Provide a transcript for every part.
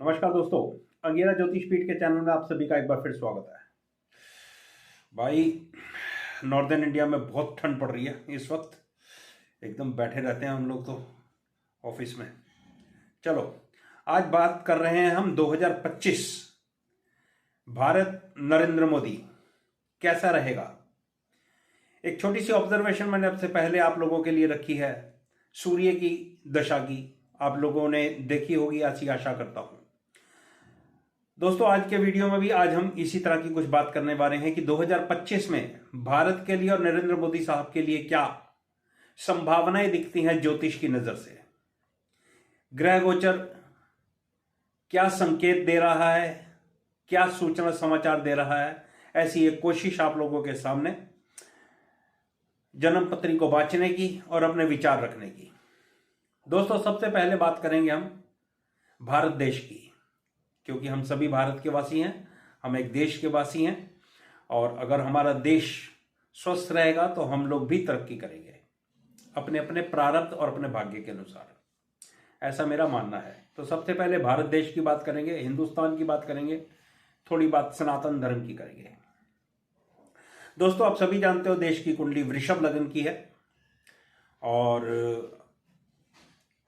नमस्कार दोस्तों, अंगेरा ज्योतिष पीठ के चैनल में आप सभी का एक बार फिर स्वागत है। भाई, नॉर्दर्न इंडिया में बहुत ठंड पड़ रही है इस वक्त। एकदम बैठे रहते हैं हम लोग तो ऑफिस में। चलो, आज बात कर रहे हैं हम 2025 भारत नरेंद्र मोदी कैसा रहेगा। एक छोटी सी ऑब्जर्वेशन मैंने आपसे पहले आप लोगों के लिए रखी है। सूर्य की दशा की आप लोगों ने देखी होगी, ऐसी आशा करता हूं। दोस्तों, आज के वीडियो में भी आज हम इसी तरह की कुछ बात करने वाले हैं कि 2025 में भारत के लिए और नरेंद्र मोदी साहब के लिए क्या संभावनाएं दिखती हैं ज्योतिष की नजर से। ग्रह गोचर क्या संकेत दे रहा है, क्या सूचना समाचार दे रहा है, ऐसी एक कोशिश आप लोगों के सामने जन्म पत्री को बांचने की और अपने विचार रखने की। दोस्तों, सबसे पहले बात करेंगे हम भारत देश की, क्योंकि हम सभी भारत के वासी हैं, हम एक देश के वासी हैं। और अगर हमारा देश स्वस्थ रहेगा तो हम लोग भी तरक्की करेंगे अपने अपने प्रारब्ध और अपने भाग्य के अनुसार, ऐसा मेरा मानना है। तो सबसे पहले भारत देश की बात करेंगे, हिंदुस्तान की बात करेंगे, थोड़ी बात सनातन धर्म की करेंगे। दोस्तों, आप सभी जानते हो देश की कुंडली वृषभ लग्न की है और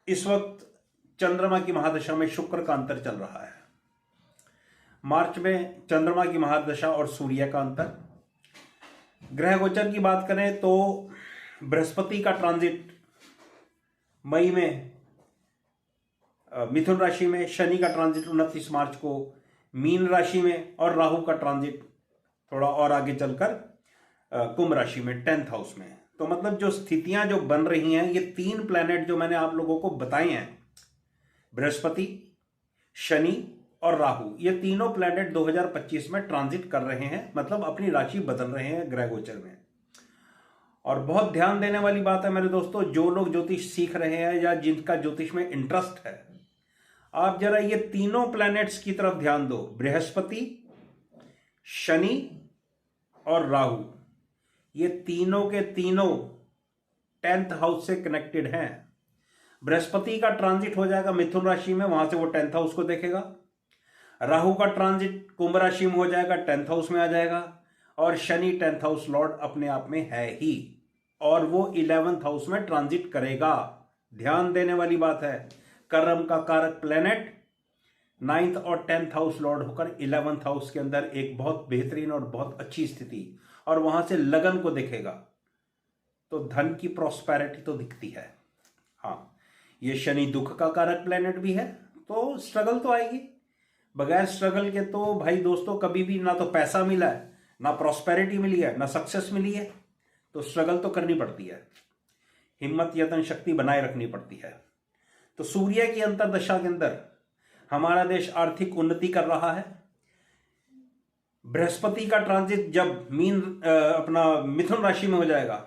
इस वक्त चंद्रमा की महादशा में शुक्र का अंतर चल रहा है। मार्च में चंद्रमा की महादशा और सूर्य का अंतर। ग्रह गोचर की बात करें तो बृहस्पति का ट्रांजिट मई में मिथुन राशि में, शनि का ट्रांजिट 29 मार्च को मीन राशि में और राहु का ट्रांजिट थोड़ा और आगे चलकर कुंभ राशि में 10th हाउस में। तो मतलब जो स्थितियां जो बन रही हैं, ये तीन प्लैनेट जो मैंने आप लोगों को बताए हैं, बृहस्पति, शनि और राहु, ये तीनों प्लैनेट 2025 में ट्रांजिट कर रहे हैं, मतलब अपनी राशि बदल रहे हैं ग्रह गोचर में। और बहुत ध्यान देने वाली बात है मेरे दोस्तों, जो लोग ज्योतिष सीख रहे हैं या जिनका ज्योतिष में इंटरेस्ट है, आप जरा ये तीनों प्लैनेट्स की तरफ ध्यान दो। बृहस्पति, शनि और राहु, ये तीनों के तीनों 10th हाउस से कनेक्टेड हैं। बृहस्पति का ट्रांजिट हो जाएगा मिथुन राशि में, वहां से वो 10th हाउस को देखेगा। राहु का ट्रांजिट कुंभ राशि में हो जाएगा, 10th हाउस में आ जाएगा। और शनि 10th हाउस लॉर्ड अपने आप में है ही, और वो 11th हाउस में ट्रांजिट करेगा। ध्यान देने वाली बात है, कर्म का कारक प्लेनेट 9th और 10th हाउस लॉर्ड होकर 11th हाउस के अंदर एक बहुत बेहतरीन और बहुत अच्छी स्थिति, और वहां से लगन को देखेगा तो धन की प्रॉस्पेरिटी तो दिखती है। हाँ, ये शनि दुख का कारक प्लेनेट भी है, तो स्ट्रगल तो आएगी। बगैर स्ट्रगल के तो भाई दोस्तों कभी भी ना तो पैसा मिला है, ना प्रॉस्पेरिटी मिली है, ना सक्सेस मिली है। तो स्ट्रगल तो करनी पड़ती है, हिम्मत यत्न शक्ति बनाए रखनी पड़ती है। तो सूर्य की अंतरदशा के अंदर हमारा देश आर्थिक उन्नति कर रहा है। बृहस्पति का ट्रांजिट जब अपना मिथुन राशि में हो जाएगा,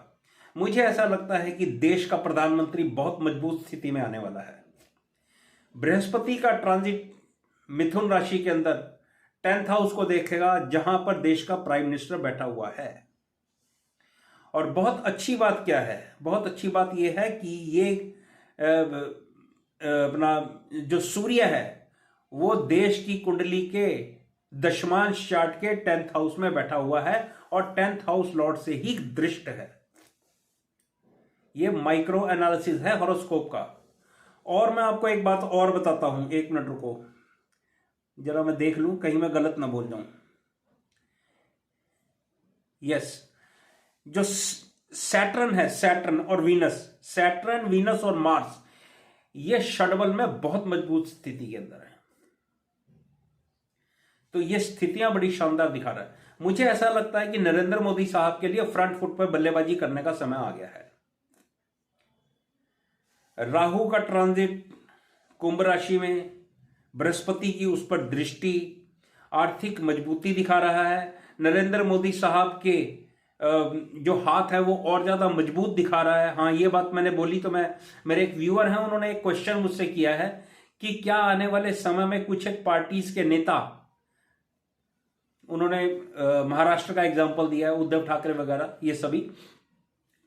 मुझे ऐसा लगता है कि देश का प्रधानमंत्री बहुत मजबूत स्थिति में आने वाला है। बृहस्पति का ट्रांजिट मिथुन राशि के अंदर 10th हाउस को देखेगा, जहां पर देश का प्राइम मिनिस्टर बैठा हुआ है। और बहुत अच्छी बात क्या है, बहुत अच्छी बात यह है कि ये अपना जो सूर्य है वो देश की कुंडली के दशमांश चार्ट के 10th हाउस में बैठा हुआ है, और 10th हाउस लॉर्ड से ही दृष्ट है। ये माइक्रो एनालिसिस है हॉरोस्कोप का। और मैं आपको एक बात और बताता हूं, एक मिनट रुको, जरा मैं देख लूं कहीं मैं गलत ना बोल जाऊं। यस, जो सैटर्न है, सैटर्न और वीनस, सैटर्न, वीनस और मार्स, ये षडबल में बहुत मजबूत स्थिति के अंदर है। तो ये स्थितियां बड़ी शानदार दिखा रहा है। मुझे ऐसा लगता है कि नरेंद्र मोदी साहब के लिए फ्रंट फुट पर बल्लेबाजी करने का समय आ गया है। राहु का ट्रांजिट कुंभ राशि में, बृहस्पति की उस पर दृष्टि आर्थिक मजबूती दिखा रहा है। नरेंद्र मोदी साहब के जो हाथ है वो और ज्यादा मजबूत दिखा रहा है। हाँ, ये बात मैंने बोली तो मेरे एक व्यूअर हैं, उन्होंने एक क्वेश्चन मुझसे किया है कि क्या आने वाले समय में कुछ एक पार्टीज के नेता, उन्होंने महाराष्ट्र का एग्जांपल दिया है, उद्धव ठाकरे वगैरह, ये सभी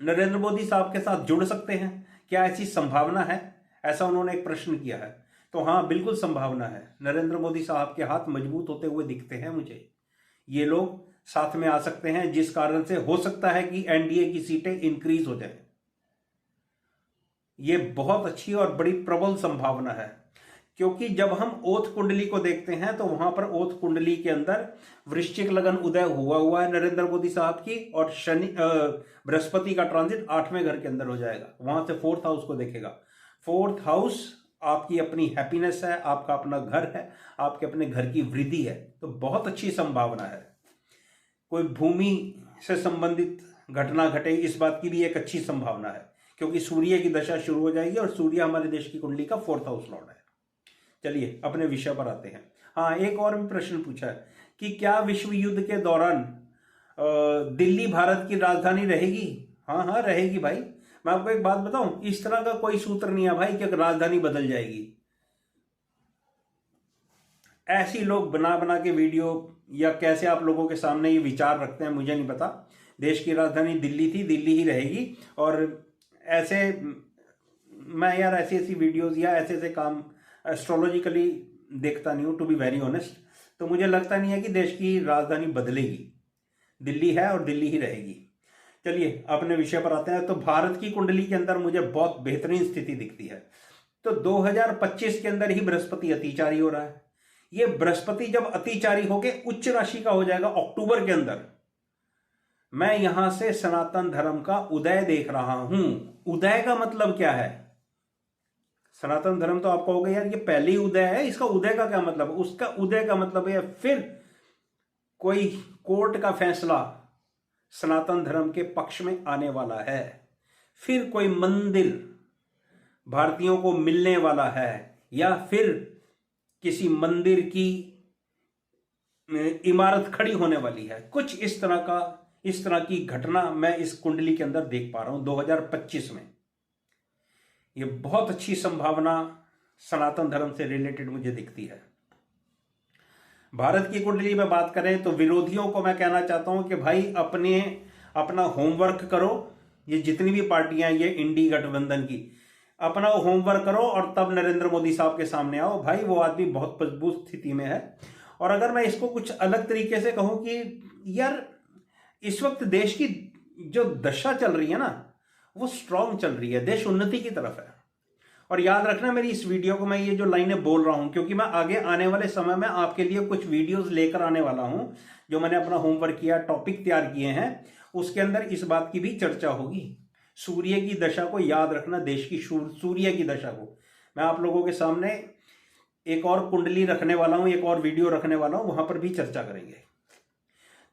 नरेंद्र मोदी साहब के साथ जुड़ सकते हैं, क्या ऐसी संभावना है, ऐसा उन्होंने एक प्रश्न किया है। तो हाँ, बिल्कुल संभावना है। नरेंद्र मोदी साहब के हाथ मजबूत होते हुए दिखते हैं मुझे। ये लोग साथ में आ सकते हैं, जिस कारण से हो सकता है कि एनडीए की सीटें इंक्रीज हो जाए। ये बहुत अच्छी और बड़ी प्रबल संभावना है, क्योंकि जब हम ओथ कुंडली को देखते हैं तो वहां पर ओथ कुंडली के अंदर वृश्चिक लगन उदय हुआ है नरेंद्र मोदी साहब की, और शनि बृहस्पति का ट्रांजिट 8वें घर के अंदर हो जाएगा। वहां से 4th हाउस को देखेगा। 4th हाउस आपकी अपनी हैप्पीनेस है, आपका अपना घर है, आपके अपने घर की वृद्धि है। तो बहुत अच्छी संभावना है। कोई भूमि से संबंधित घटना घटे, इस बात की भी एक अच्छी संभावना है, क्योंकि सूर्य की दशा शुरू हो जाएगी और सूर्य हमारे देश की कुंडली का 4th हाउस लॉर्ड है। चलिए अपने विषय पर आते हैं। हाँ, एक और भी प्रश्न पूछा है कि क्या विश्व युद्ध के दौरान दिल्ली भारत की राजधानी रहेगी? हाँ हाँ, रहेगी भाई। मैं आपको एक बात बताऊं, इस तरह का कोई सूत्र नहीं है भाई कि राजधानी बदल जाएगी। ऐसी लोग बना बना के वीडियो, या कैसे आप लोगों के सामने ये विचार रखते हैं मुझे नहीं पता। देश की राजधानी दिल्ली थी, दिल्ली ही रहेगी। और ऐसे मैं यार ऐसी ऐसी वीडियोस या ऐसे ऐसे काम एस्ट्रोलॉजिकली देखता नहीं हूं, टू बी वेरी ऑनेस्ट। तो मुझे लगता नहीं है कि देश की राजधानी बदलेगी। दिल्ली है और दिल्ली ही रहेगी। चलिए अपने विषय पर आते हैं। तो भारत की कुंडली के अंदर मुझे बहुत बेहतरीन स्थिति दिखती है। तो 2025 के अंदर ही बृहस्पति अतिचारी हो रहा है। ये बृहस्पति जब अतिचारी होके उच्च राशि का हो जाएगा अक्टूबर के अंदर, मैं यहां से सनातन धर्म का उदय देख रहा हूं। उदय का मतलब क्या है? सनातन धर्म तो आप कहोगे यार ये पहले ही उदय है, इसका उदय का क्या मतलब? उसका उदय का मतलब है फिर कोई कोर्ट का फैसला सनातन धर्म के पक्ष में आने वाला है, फिर कोई मंदिर भारतीयों को मिलने वाला है, या फिर किसी मंदिर की इमारत खड़ी होने वाली है। कुछ इस तरह की घटना मैं इस कुंडली के अंदर देख पा रहा हूं 2025 में। ये बहुत अच्छी संभावना सनातन धर्म से रिलेटेड मुझे दिखती है। भारत की कुंडली में बात करें तो विरोधियों को मैं कहना चाहता हूं कि भाई अपना होमवर्क करो। ये जितनी भी पार्टियां, ये इंडी गठबंधन की, अपना होमवर्क करो और तब नरेंद्र मोदी साहब के सामने आओ। भाई वो आदमी बहुत मजबूत स्थिति में है। और अगर मैं इसको कुछ अलग तरीके से कहूं कि यार इस वक्त देश की जो दशा चल रही है ना, वो स्ट्रांग चल रही है, देश उन्नति की तरफ है। और याद रखना मेरी इस वीडियो को मैं ये जो लाइनें बोल रहा हूं, क्योंकि मैं आगे आने वाले समय में आपके लिए कुछ वीडियोस लेकर आने वाला हूं, जो मैंने अपना होमवर्क किया, टॉपिक तैयार किए हैं, उसके अंदर इस बात की भी चर्चा होगी। सूर्य की दशा को याद रखना, देश की सूर्य की दशा को मैं आप लोगों के सामने एक और कुंडली रखने वाला हूं, एक और वीडियो रखने वाला हूं, वहां पर भी चर्चा करेंगे।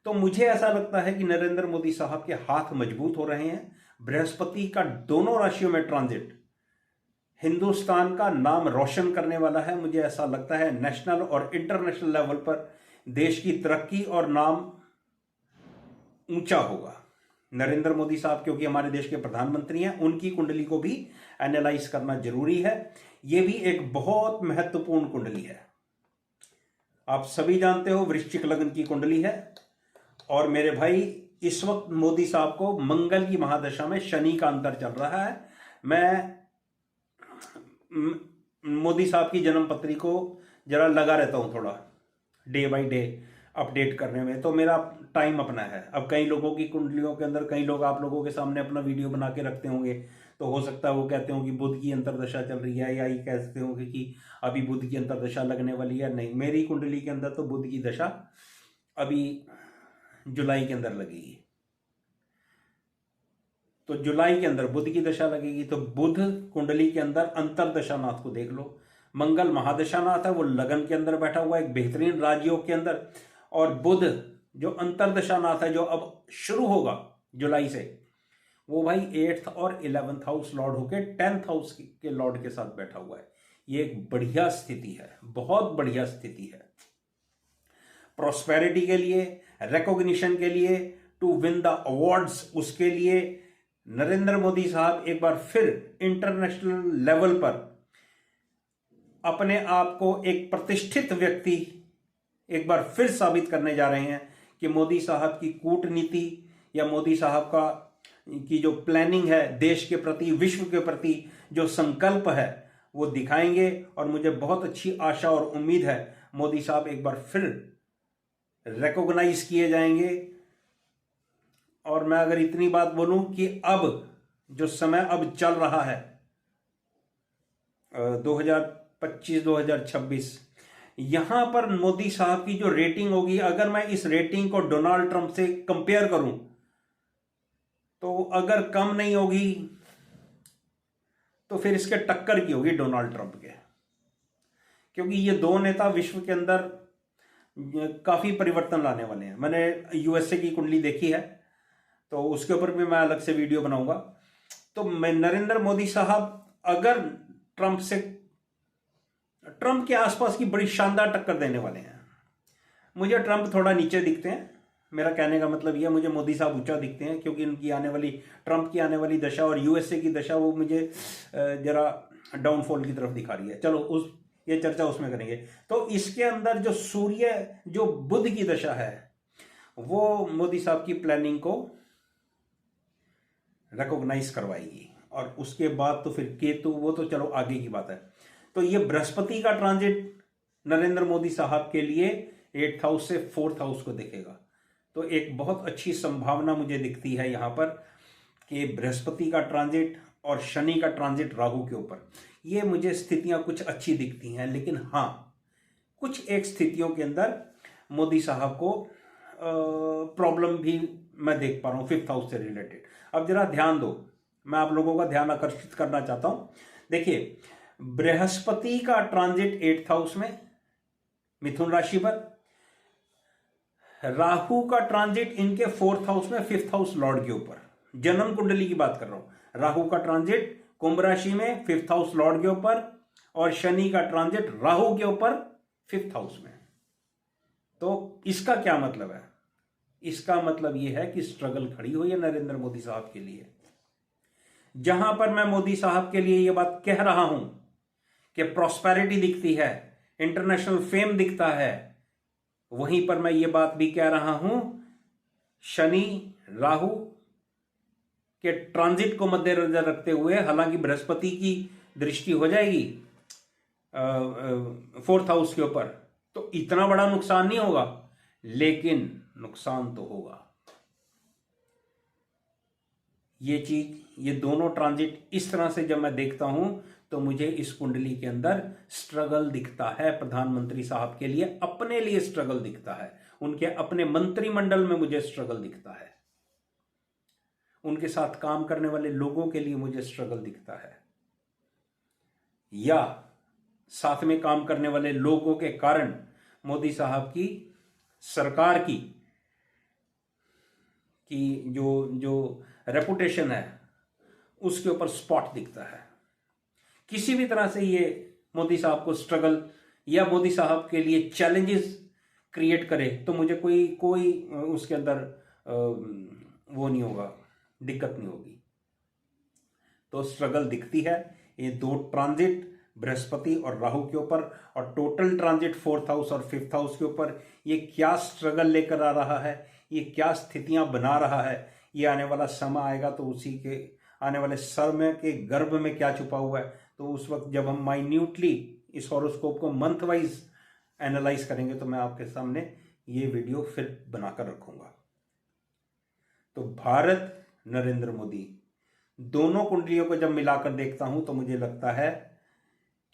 तो मुझे ऐसा लगता है कि नरेंद्र मोदी साहब के हाथ मजबूत हो रहे हैं। बृहस्पति का दोनों राशियों में ट्रांजिट हिंदुस्तान का नाम रोशन करने वाला है। मुझे ऐसा लगता है नेशनल और इंटरनेशनल लेवल पर देश की तरक्की और नाम ऊंचा होगा। नरेंद्र मोदी साहब क्योंकि हमारे देश के प्रधानमंत्री हैं, उनकी कुंडली को भी एनालाइज करना जरूरी है। यह भी एक बहुत महत्वपूर्ण कुंडली है। आप सभी जानते हो वृश्चिक लग्न की कुंडली है। और मेरे भाई इस वक्त मोदी साहब को मंगल की महादशा में शनि का अंतर चल रहा है। मैं मोदी साहब की जन्म पत्री को जरा लगा रहता हूं थोड़ा डे बाय डे अपडेट करने में, तो मेरा टाइम अपना है। अब कई लोगों की कुंडलियों के अंदर कई लोग आप लोगों के सामने अपना वीडियो बना के रखते होंगे, तो हो सकता है वो कहते हो कि बुध की अंतरदशा चल रही है, या ये कहते होंगे कि अभी बुध की अंतरदशा लगने वाली है। नहीं, मेरी कुंडली के अंदर तो बुध की दशा अभी जुलाई के अंदर लगेगी। तो जुलाई के अंदर बुध की दशा लगेगी। तो बुध कुंडली के अंदर अंतरदशानाथ को देख लो। मंगल महादशानाथ है, वो लगन के अंदर बैठा हुआ है एक बेहतरीन राजयोग के अंदर। और बुध जो अंतरदशानाथ है, जो अब शुरू होगा जुलाई से, वो भाई 8th और 11th हाउस लॉर्ड होके 10th हाउस के लॉर्ड के साथ बैठा हुआ है। ये एक बढ़िया स्थिति है, बहुत बढ़िया स्थिति है। प्रॉस्पेरिटी के लिए, रिकॉग्निशन के लिए, टू विन द अवार्ड्स, उसके लिए नरेंद्र मोदी साहब एक बार फिर इंटरनेशनल लेवल पर अपने आप को एक प्रतिष्ठित व्यक्ति एक बार फिर साबित करने जा रहे हैं कि मोदी साहब की कूटनीति या मोदी साहब की जो प्लानिंग है देश के प्रति, विश्व के प्रति जो संकल्प है, वो दिखाएंगे और मुझे बहुत अच्छी आशा और उम्मीद है मोदी साहब एक बार फिर रिकॉग्नाइज किए जाएंगे। और मैं अगर इतनी बात बोलूं कि अब जो समय अब चल रहा है 2025-2026, यहां पर मोदी साहब की जो रेटिंग होगी, अगर मैं इस रेटिंग को डोनाल्ड ट्रंप से कंपेयर करूं तो अगर कम नहीं होगी तो फिर इसके टक्कर की होगी डोनाल्ड ट्रंप के, क्योंकि ये दो नेता विश्व के अंदर काफी परिवर्तन लाने वाले हैं। मैंने यूएसए की कुंडली देखी है तो उसके ऊपर भी मैं अलग से वीडियो बनाऊंगा। तो मैं नरेंद्र मोदी साहब अगर ट्रंप के आसपास की बड़ी शानदार टक्कर देने वाले हैं। मुझे ट्रंप थोड़ा नीचे दिखते हैं, मेरा कहने का मतलब यह, मुझे मोदी साहब ऊंचा दिखते हैं, क्योंकि ट्रंप की आने वाली दशा और यूएसए की दशा वो मुझे जरा डाउनफॉल की तरफ दिखा रही है। चलो ये चर्चा उसमें करेंगे। तो इसके अंदर जो बुध की दशा है वो मोदी साहब की प्लानिंग को रिकॉग्नाइज करवाएगी, और उसके बाद तो फिर केतु, वो तो चलो आगे की बात है। तो ये बृहस्पति का ट्रांजिट नरेंद्र मोदी साहब के लिए 8th हाउस से 4th हाउस को देखेगा। तो एक बहुत अच्छी संभावना मुझे दिखती है यहां पर कि बृहस्पति का ट्रांजिट और शनि का ट्रांजिट राहु के ऊपर, ये मुझे स्थितियां कुछ अच्छी दिखती हैं। लेकिन हां, कुछ एक स्थितियों के अंदर मोदी साहब को प्रॉब्लम भी मैं देख पा रहा हूं 5th हाउस से रिलेटेड। अब जरा ध्यान दो, मैं आप लोगों का ध्यान आकर्षित करना चाहता हूं। देखिए, बृहस्पति का ट्रांजिट 8th हाउस में मिथुन राशि पर, राहु का ट्रांजिट इनके 4th हाउस में 5th हाउस लॉर्ड के ऊपर, जन्म कुंडली की बात कर रहा हूं। राहु का ट्रांजिट कुंभ राशि में 5th हाउस लॉर्ड के ऊपर, और शनि का ट्रांजिट राहु के ऊपर 5th हाउस में। तो इसका क्या मतलब है? इसका मतलब यह है कि स्ट्रगल खड़ी हुई है नरेंद्र मोदी साहब के लिए। जहां पर मैं मोदी साहब के लिए यह बात कह रहा हूं कि प्रॉस्पेरिटी दिखती है, इंटरनेशनल फेम दिखता है, वहीं पर मैं ये बात भी कह रहा हूं, शनि राहु के ट्रांजिट को मद्देनजर रखते हुए, हालांकि बृहस्पति की दृष्टि हो जाएगी 4th हाउस के ऊपर, तो इतना बड़ा नुकसान नहीं होगा, लेकिन नुकसान तो होगा। ये दोनों ट्रांजिट इस तरह से जब मैं देखता हूं तो मुझे इस कुंडली के अंदर स्ट्रगल दिखता है। प्रधानमंत्री साहब के लिए, अपने लिए स्ट्रगल दिखता है, उनके अपने मंत्रिमंडल में मुझे स्ट्रगल दिखता है, उनके साथ काम करने वाले लोगों के लिए मुझे स्ट्रगल दिखता है, या साथ में काम करने वाले लोगों के कारण मोदी साहब की सरकार की जो रेपुटेशन है उसके ऊपर स्पॉट दिखता है। किसी भी तरह से ये मोदी साहब को स्ट्रगल या मोदी साहब के लिए चैलेंजेस क्रिएट करे तो मुझे कोई उसके अंदर वो नहीं होगा, दिक्कत नहीं होगी। तो स्ट्रगल दिखती है। ये दो ट्रांजिट बृहस्पति और राहु के ऊपर, और टोटल ट्रांजिट 4th हाउस और 5th हाउस के ऊपर, ये क्या स्ट्रगल लेकर आ रहा है, ये क्या स्थितियां बना रहा है, ये आने वाला समय आएगा तो उसी के आने वाले समय के गर्भ में क्या छुपा हुआ है, तो उस वक्त जब हम माइन्यूटली इस हॉरोस्कोप को मंथ वाइज एनालाइज करेंगे तो मैं आपके सामने ये वीडियो फिर बनाकर रखूंगा। तो भारत, नरेंद्र मोदी, दोनों कुंडलियों को जब मिलाकर देखता हूं तो मुझे लगता है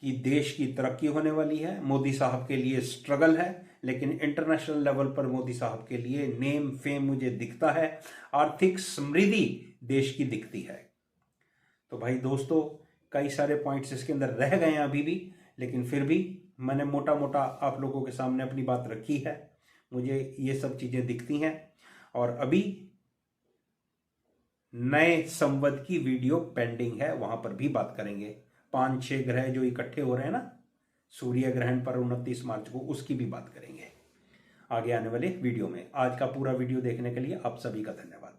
कि देश की तरक्की होने वाली है। मोदी साहब के लिए स्ट्रगल है, लेकिन इंटरनेशनल लेवल पर मोदी साहब के लिए नेम फेम मुझे दिखता है, आर्थिक समृद्धि देश की दिखती है। तो भाई दोस्तों, कई सारे पॉइंट्स इसके अंदर रह गए हैं अभी भी, लेकिन फिर भी मैंने मोटा मोटा आप लोगों के सामने अपनी बात रखी है। मुझे ये सब चीजें दिखती हैं, और अभी नए संवत की वीडियो पेंडिंग है, वहां पर भी बात करेंगे। 5-6 ग्रह जो इकट्ठे हो रहे हैं ना सूर्य ग्रहण पर 29 मार्च को, उसकी भी बात करेंगे आगे आने वाले वीडियो में। आज का पूरा वीडियो देखने के लिए आप सभी का धन्यवाद।